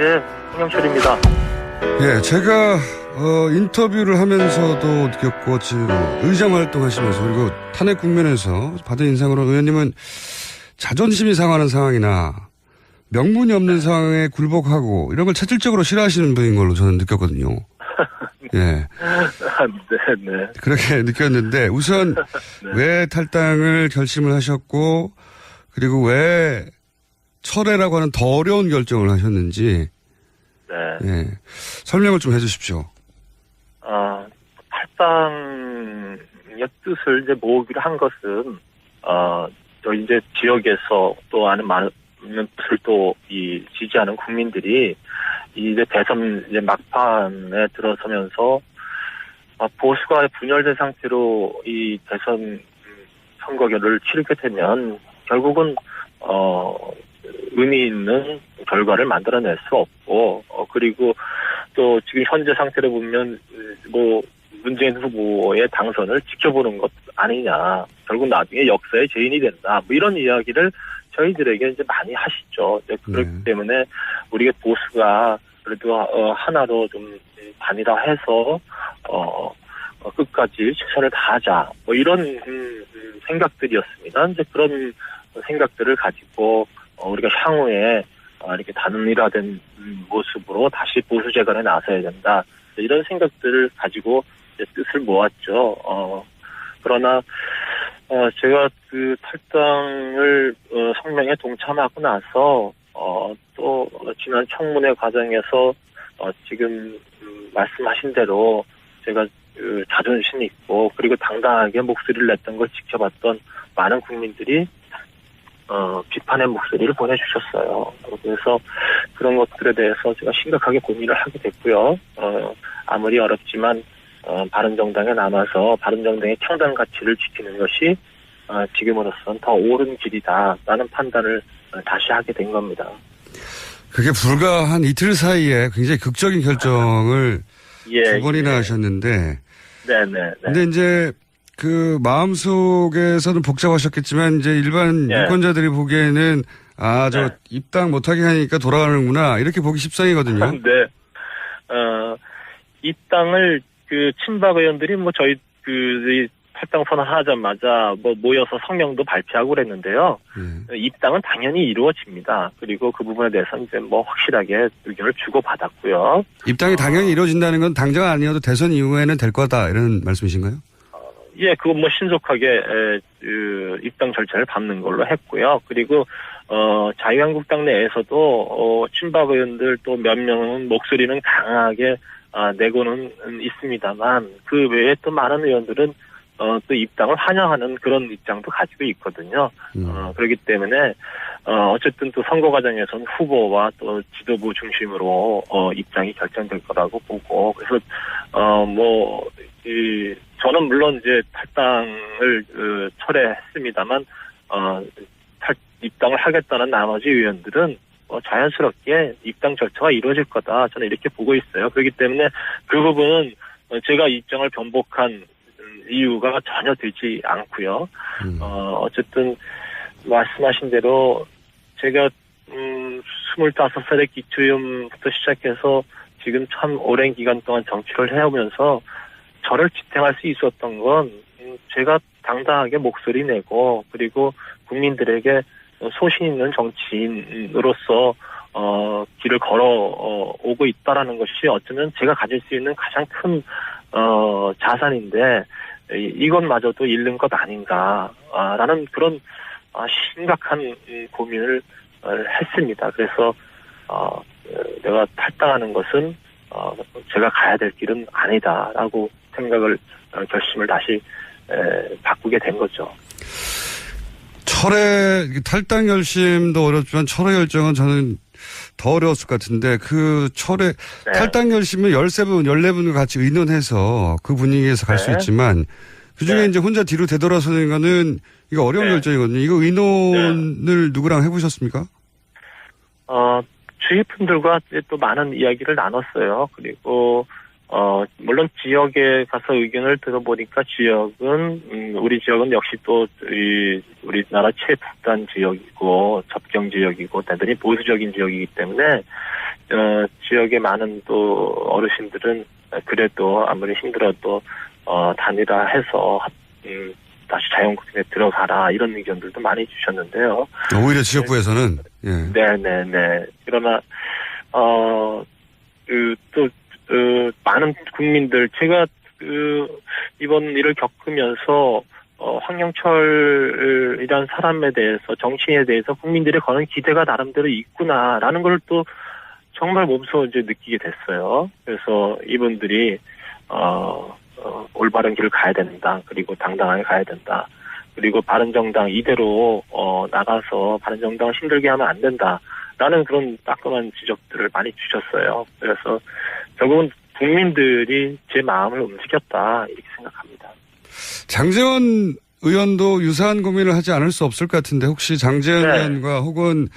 예, 홍영철입니다. 예, 제가 인터뷰를 하면서도 느꼈고 지금 의장 활동하시면서 그리고 탄핵 국면에서 받은 인상으로 의원님은 자존심이 상하는 상황이나 명분이 없는 상황에 굴복하고 이런 걸 체질적으로 싫어하시는 분인 걸로 저는 느꼈거든요. 예. 네. 그렇게 느꼈는데 우선 네. 왜 탈당을 결심을 하셨고 그리고 왜 철회라고 하는 더 어려운 결정을 하셨는지 네. 예. 설명을 좀 해 주십시오. 탈당의 뜻을 이제 모으기로 한 것은, 저희 이제 지역에서 또 많은 뜻을 또 지지하는 국민들이 이제 대선 이제 막판에 들어서면서, 보수가 분열된 상태로 이 대선 선거결을 치르게 되면 결국은, 의미 있는 결과를 만들어낼 수 없고, 그리고 또 지금 현재 상태를 보면, 문재인 후보의 당선을 지켜보는 것 아니냐. 결국 나중에 역사의 죄인이 된다. 이런 이야기를 저희들에게 이제 많이 하시죠. 그렇기 때문에 우리가 보수가 그래도, 하나로 좀 단일화해서, 끝까지 최선을 다하자. 이런, 생각들이었습니다. 이제 그런 생각들을 가지고, 우리가 향후에 이렇게 단일화된 모습으로 다시 보수 재건에 나서야 된다. 이런 생각들을 가지고 뜻을 모았죠. 그러나 제가 그 탈당을 성명에 동참하고 나서 또 지난 청문회 과정에서 지금 말씀하신 대로 제가 자존심 있고 그리고 당당하게 목소리를 냈던 걸 지켜봤던 많은 국민들이 비판의 목소리를 보내주셨어요. 그래서 그런 것들에 대해서 제가 심각하게 고민을 하게 됐고요. 아무리 어렵지만 바른정당에 남아서 바른정당의 평등 가치를 지키는 것이 지금으로서는 더 옳은 길이다라는 판단을 다시 하게 된 겁니다. 그게 불과 한 이틀 사이에 굉장히 극적인 결정을 두 번이나 하셨는데. 네네. 근데 이제 그 마음속에서는 복잡하셨겠지만 이제 일반 유권자들이 보기에는 입당 못하게 하니까 돌아가는구나 이렇게 보기 십상이거든요. 네. 입당을 친박 의원들이 저희 탈당 선언하자마자 모여서 성명도 발표하고 그랬는데요. 입당은 당연히 이루어집니다. 그리고 그 부분에 대해서는 이제 확실하게 의견을 주고받았고요. 입당이 당연히 이루어진다는 건 당장 아니어도 대선 이후에는 될 거다 이런 말씀이신가요? 예, 그건 신속하게 입당 절차를 밟는 걸로 했고요. 그리고 자유한국당 내에서도 친박 의원들 또 몇 명은 목소리는 강하게 내고는 있습니다만 그 외에 또 많은 의원들은 또 입당을 환영하는 그런 입장도 가지고 있거든요. 그렇기 때문에 어쨌든 또 선거 과정에서는 후보와 또 지도부 중심으로 입당이 결정될 거라고 보고 그래서 저는 물론 이제 탈당을 철회했습니다만 입당을 하겠다는 나머지 의원들은 자연스럽게 입당 절차가 이루어질 거다. 저는 이렇게 보고 있어요. 그렇기 때문에 그 부분은 제가 입장을 변복한 이유가 전혀 되지 않고요. 어쨌든 말씀하신 대로 제가 25살의 기초의원부터 시작해서 지금 참 오랜 기간 동안 정치를 해오면서 저를 지탱할 수 있었던 건 제가 당당하게 목소리 내고 그리고 국민들에게 소신 있는 정치인으로서 길을 걸어오고 있다라는 것이 어쩌면 제가 가질 수 있는 가장 큰 자산인데 이것마저도 잃는 것 아닌가라는 그런 심각한 고민을 했습니다. 그래서 내가 탈당하는 것은 제가 가야 될 길은 아니다라고 결심을 다시 바꾸게 된 거죠. 탈당 결심도 어렵지만 철회 결정은 저는 더 어려웠을 것 같은데 탈당 결심은 13분, 14분과 같이 의논해서 그 분위기에서 갈 수 있지만 그 중에 이제 혼자 뒤로 되돌아서는 거는 이거 어려운 결정이거든요. 이거 의논을 누구랑 해보셨습니까? 주위 분들과 또 많은 이야기를 나눴어요. 그리고 물론 지역에 가서 의견을 들어보니까 우리 지역은 역시 또 우리나라 최북단 지역이고 접경 지역이고 대단히 보수적인 지역이기 때문에 지역의 많은 또 어르신들은 그래도 아무리 힘들어도 단일화해서 다시 자영업에 들어가라 이런 의견들도 많이 주셨는데요. 오히려 지역구에서는 예. 네네네. 그러나 많은 국민들 제가 이번 일을 겪으면서 황영철이란 사람에 대해서 정치인에 대해서 국민들의 거는 기대가 나름대로 있구나라는 걸 또 정말 몸소 이제 느끼게 됐어요. 그래서 이분들이 올바른 길을 가야 된다. 그리고 당당하게 가야 된다. 그리고 바른정당 이대로 나가서 바른정당을 힘들게 하면 안 된다라는 그런 따끔한 지적들을 많이 주셨어요. 그래서 결국은 국민들이 제 마음을 움직였다 이렇게 생각합니다. 장제원 의원도 유사한 고민을 하지 않을 수 없을 것 같은데 혹시 장제원 의원과 혹은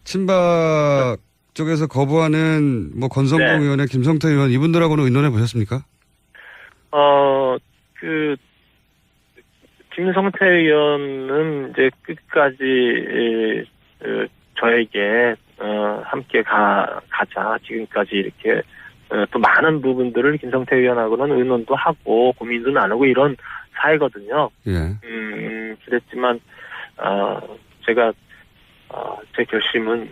친박 쪽에서 거부하는 뭐 권성동 의원의 김성태 의원 이분들하고는 의논해 보셨습니까? 김성태 의원은 이제 끝까지 저에게 함께 가자 지금까지 이렇게 또 많은 부분들을 김성태 의원하고는 의논도 하고 고민도 나누고 이런 사이거든요. 예. 그랬지만 제가 제 결심은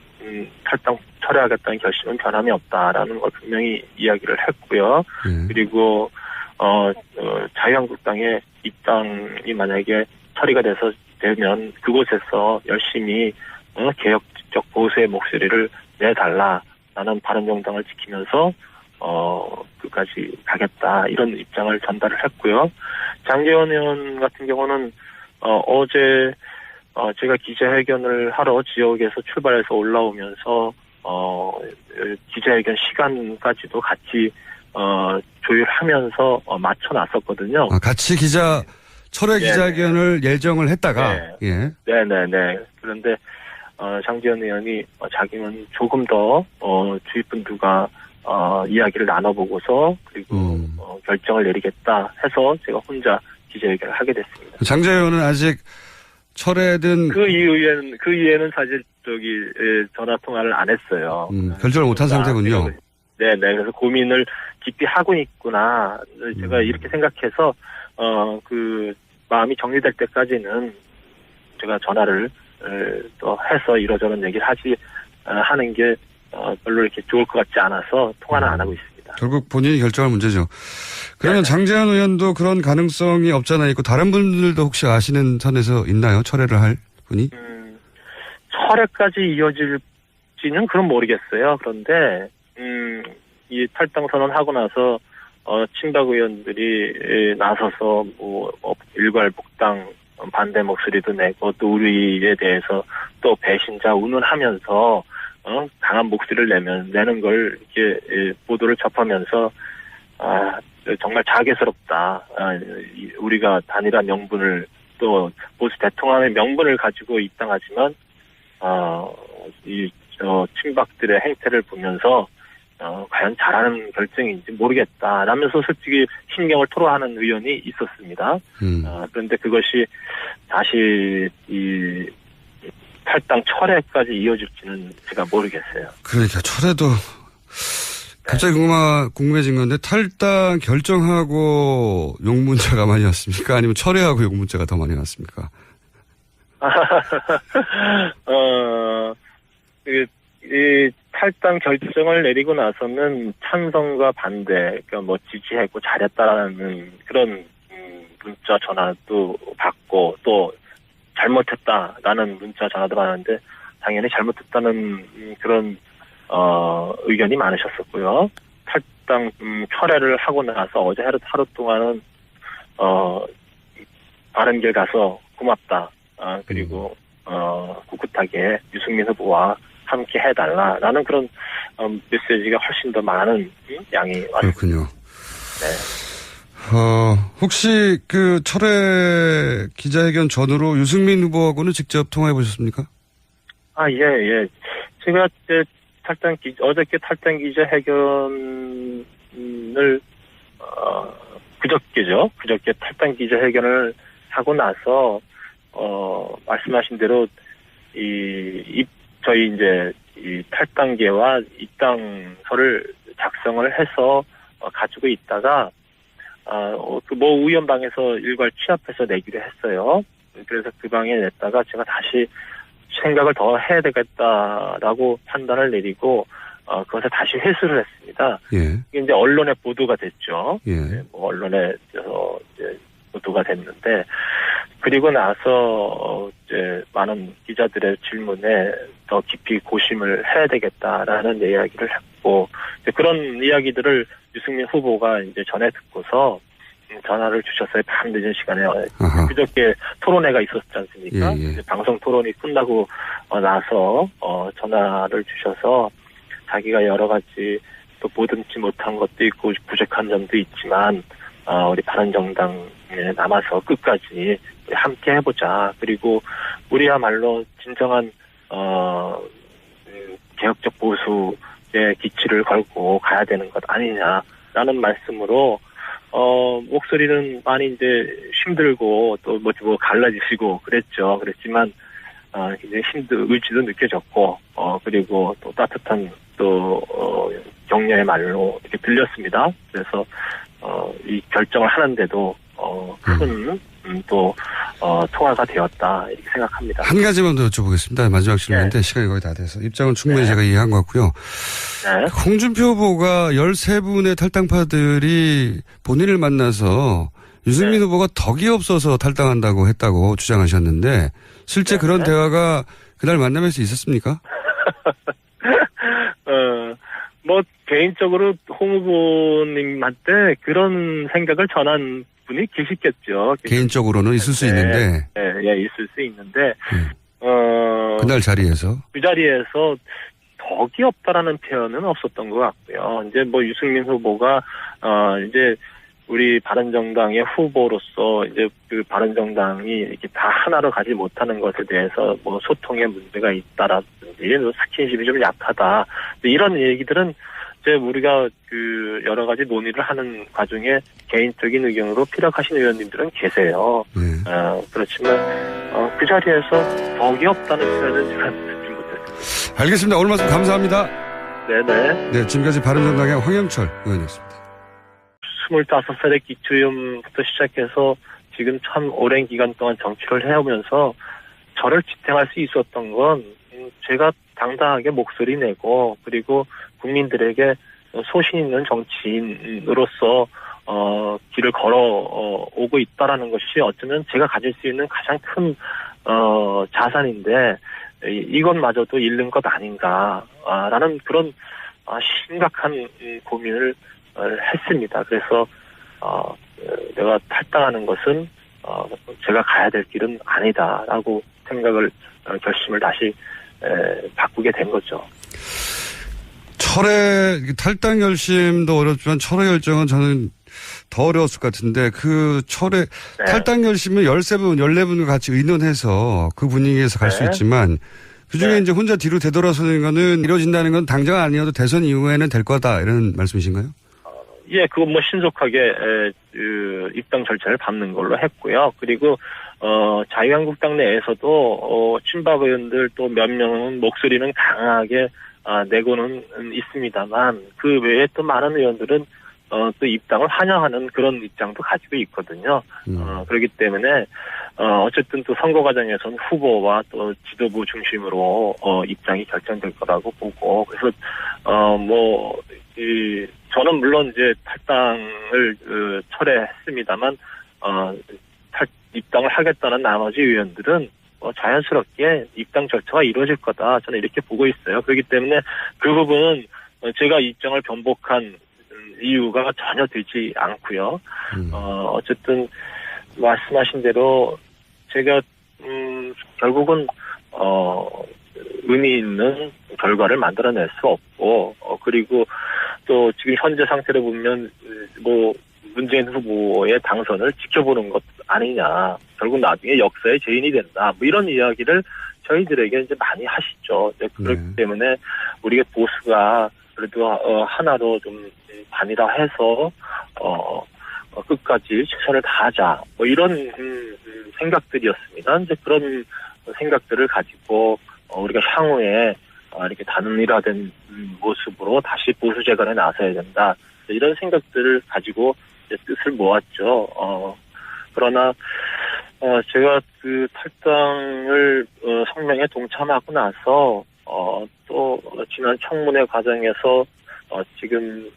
탈당 철회하겠다는 결심은 변함이 없다라는 걸 분명히 이야기를 했고요. 그리고 자유한국당의 입당이 만약에 처리가 되면 그곳에서 열심히 개혁적 보수의 목소리를 내달라라는 바른정당을 지키면서 끝까지 가겠다 이런 입장을 전달을 했고요. 장제원 의원 같은 경우는 어제 제가 기자회견을 하러 지역에서 출발해서 올라오면서 기자회견 시간까지도 같이 조율하면서 맞춰놨었거든요. 같이 철회 기자회견을 예정을 했다가 네네네. 그런데 장제원 의원이 자기는 조금 더 주위 분들과 이야기를 나눠보고서 그리고 결정을 내리겠다 해서 제가 혼자 기자회견을 하게 됐습니다. 장제원 의원은 아직 철회든 그 이후에는 사실 전화 통화를 안 했어요. 결정을 못한 상태군요. 네네. 그래서 고민을 깊이 하고 있구나. 제가 이렇게 생각해서 그 마음이 정리될 때까지는 제가 전화를 또 해서 이러저런 얘기를 하는 게 별로 이렇게 좋을 것 같지 않아서 통화는 안 하고 있습니다. 결국 본인이 결정할 문제죠. 그러면 장제원 의원도 그런 가능성이 없잖아 있고 다른 분들도 혹시 아시는 선에서 있나요? 철회를 할 분이? 철회까지 이어질지는 그건 모르겠어요. 그런데 이 탈당 선언하고 나서 친박 의원들이 나서서 일괄 복당 반대 목소리도 내고 또 우리에 대해서 또 배신자 운운하면서 강한 목소리를 내는 걸 이렇게 보도를 접하면서 정말 자괴스럽다. 우리가 단일화 명분을 또 보수 대통령의 명분을 가지고 입당하지만 친박들의 행태를 보면서 과연 잘하는 결정인지 모르겠다 라면서 솔직히 심경을 토로하는 의원이 있었습니다. 그런데 그것이 다시 이 탈당 철회까지 이어질지는 제가 모르겠어요. 그러니까 철회도 갑자기 궁금해진 건데 탈당 결정하고 욕 문자가 많이 왔습니까? 아니면 철회하고 욕 문자가 더 많이 왔습니까? 이 탈당 결정을 내리고 나서는 찬성과 반대, 그러니까 지지했고 잘했다라는 그런 문자 전화도 받고 또 잘못했다라는 문자 전화도 받았는데 당연히 잘못했다는 그런 의견이 많으셨었고요. 탈당 철회를 하고 나서 어제 하루 동안은 바른 길 가서 고맙다. 그리고 꿋꿋하게 유승민 후보와 함께 해달라라는 그런 메시지가 훨씬 더 많은 양이 왔습니다. 그렇군요. 네. 혹시 그 철회 기자회견 전후로 유승민 후보하고는 직접 통화해 보셨습니까? 예. 제가 어저께 탈당 기자회견을 그저께 탈당 기자회견을 하고 나서 말씀하신 대로 저희 이제 이 탈당계와 입당서를 작성을 해서 가지고 있다가 그 모 의원방에서 일괄 취합해서 내기로 했어요. 그래서 그 방에 냈다가 제가 다시 생각을 더 해야 되겠다라고 판단을 내리고 그것을 다시 회수를 했습니다. 예. 이게 이제 언론에 보도가 됐죠. 예. 뭐 언론에서 이제 보도가 됐는데 그리고 나서 이제 많은 기자들의 질문에 더 깊이 고심을 해야 되겠다라는 이야기를 했고 그런 이야기들을 유승민 후보가 이제 전해 듣고서 전화를 주셨어요. 밤 늦은 시간에. 그저께 토론회가 있었지 않습니까? 예. 방송 토론이 끝나고 나서 전화를 주셔서 자기가 여러 가지 또 보듬지 못한 것도 있고 부족한 점도 있지만 우리 바른정당에 남아서 끝까지 함께 해보자. 그리고 우리야말로 진정한 개혁적 보수의 기치를 걸고 가야 되는 것 아니냐라는 말씀으로 목소리는 많이 이제 힘들고 또 뭐 갈라지시고 그랬지만 이제 의지도 느껴졌고 그리고 또 따뜻한 또 격려의 말로 이렇게 들렸습니다. 그래서 이 결정을 하는데도 큰 또 통화가 되었다 이렇게 생각합니다. 한 가지만 더 여쭤보겠습니다. 마지막 질문인데 시간이 거의 다 돼서 입장은 충분히 제가 이해한 것 같고요. 홍준표 후보가 13분의 탈당파들이 본인을 만나서 유승민 후보가 덕이 없어서 탈당한다고 했다고 주장하셨는데 실제 그런 대화가 그날 만남에서 있었습니까? 뭐 개인적으로 홍 후보님한테 그런 생각을 전한 분이 계시겠죠. 개인적으로는 있을 수 있는데. 예, 있을 수 있는데. 그날 자리에서. 그 자리에서 덕이 없다라는 표현은 없었던 것 같고요. 이제 뭐 유승민 후보가, 이제 우리 바른정당의 후보로서 이제 그 바른정당이 이렇게 다 하나로 가지 못하는 것에 대해서 뭐 소통에 문제가 있다라든지 스킨십이 좀 약하다. 이런 얘기들은 이제 우리가 그 여러 가지 논의를 하는 과정에 개인적인 의견으로 피력하신 의원님들은 계세요. 그렇지만 그 자리에서 덕이 없다는 표현은 제가 듣지 못했습니다. 알겠습니다. 오늘 말씀 감사합니다. 네네. 네, 지금까지 바른정당의 황영철 의원이었습니다. 25살의 기초의원부터 시작해서 지금 참 오랜 기간 동안 정치를 해오면서 저를 지탱할 수 있었던 건 제가 당당하게 목소리 내고 그리고 국민들에게 소신 있는 정치인으로서 길을 걸어오고 있다라는 것이 어쩌면 제가 가질 수 있는 가장 큰 자산인데 이것마저도 잃는 것 아닌가라는 그런 심각한 고민을 했습니다. 그래서 내가 탈당하는 것은 제가 가야 될 길은 아니다라고 생각을 결심을 다시 바꾸게 된 거죠. 탈당 결심도 어렵지만 철회 결정은 저는 더 어려웠을 것 같은데 그 탈당 결심은 13분, 14분과 같이 의논해서 그 분위기에서 갈 수 있지만 그중에 이제 혼자 뒤로 되돌아서는 거는 이루어진다는 건 당장 아니어도 대선 이후에는 될 거다 이런 말씀이신가요? 예, 그건 뭐 신속하게 입당 절차를 밟는 걸로 했고요. 그리고 자유한국당 내에서도 친박 의원들 또 몇 명은 목소리는 강하게 내고는 있습니다만 그 외에 또 많은 의원들은 또 입당을 환영하는 그런 입장도 가지고 있거든요. 그렇기 때문에 어쨌든 또 선거 과정에서는 후보와 또 지도부 중심으로 입장이 결정될 거라고 보고 그래서 저는 물론 이제 탈당을 철회했습니다만 입당을 하겠다는 나머지 의원들은 자연스럽게 입당 절차가 이루어질 거다. 저는 이렇게 보고 있어요. 그렇기 때문에 그 부분은 제가 입장을 변복한 이유가 전혀 되지 않고요. 어쨌든 말씀하신 대로 제가 결국은 의미 있는 결과를 만들어낼 수 없고 그리고 또 지금 현재 상태로 보면 문재인 후보의 당선을 지켜보는 것 아니냐. 결국 나중에 역사의 죄인이 된다. 이런 이야기를 저희들에게 이제 많이 하시죠. 그렇기 때문에 우리가 보수가 그래도 하나로 좀 단일화해서 끝까지 최선을 다하자. 이런 생각들이었습니다. 이제 그런 생각들을 가지고 우리가 향후에 이렇게 단일화된 모습으로 다시 보수 재건에 나서야 된다. 이런 생각들을 가지고 이제 뜻을 모았죠. 그러나 제가 그 탈당을 성명에 동참하고 나서 또 지난 청문회 과정에서 지금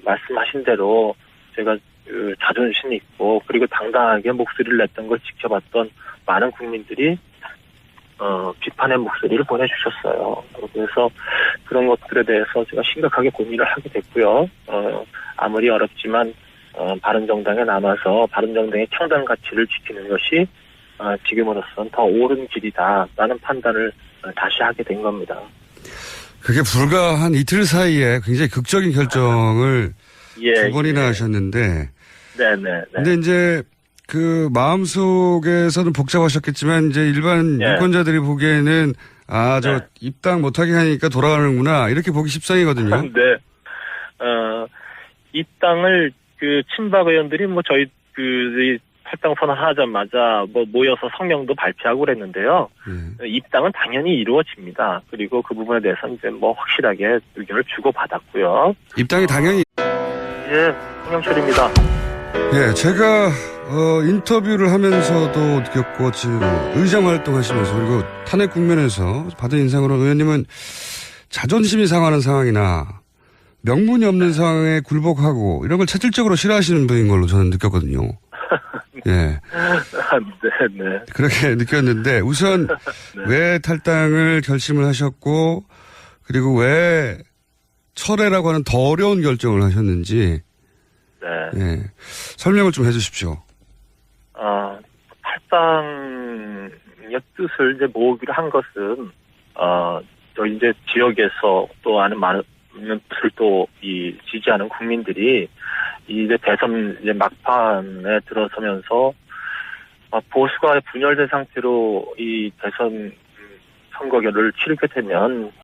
말씀하신 대로 제가 그 자존심이 있고 그리고 당당하게 목소리를 냈던 걸 지켜봤던 많은 국민들이 비판의 목소리를 보내주셨어요. 그래서 그런 것들에 대해서 제가 심각하게 고민을 하게 됐고요. 아무리 어렵지만 바른정당에 남아서 바른정당의 평등 가치를 지키는 것이 지금으로서는 더 옳은 길이다라는 판단을 다시 하게 된 겁니다. 그게 불과 한 이틀 사이에 굉장히 극적인 결정을 두 번이나 하셨는데. 네네. 근데 이제 그 마음속에서는 복잡하셨겠지만 이제 일반 유권자들이 보기에는 저 입당 못하게 하니까 돌아가는구나 이렇게 보기 십상이거든요. 네. 입당을 그 친박 의원들이 저희 탈당 선언하자마자 모여서 성명도 발표하고 그랬는데요. 입당은 당연히 이루어집니다. 그리고 그 부분에 대해서는 이제 확실하게 의견을 주고받았고요. 입당이 당연히. 예, 홍영철입니다. 예, 제가 인터뷰를 하면서도 느꼈고 지금 의장 활동하시면서 그리고 탄핵 국면에서 받은 인상으로 의원님은 자존심이 상하는 상황이나 명분이 없는 상황에 굴복하고 이런 걸 체질적으로 싫어하시는 분인 걸로 저는 느꼈거든요. 예. 네. 그렇게 느꼈는데 우선 왜 탈당을 결심을 하셨고 그리고 왜 철회라고 하는 더 어려운 결정을 하셨는지 예. 설명을 좀 해주십시오. 탈당의 뜻을 이제 모으기로 한 것은 저 이제 지역에서 또 많은 분들도 지지하는 국민들이 이제 대선 이제 막판에 들어서면서 보수가 분열된 상태로 이 대선 선거결을 치르게 되면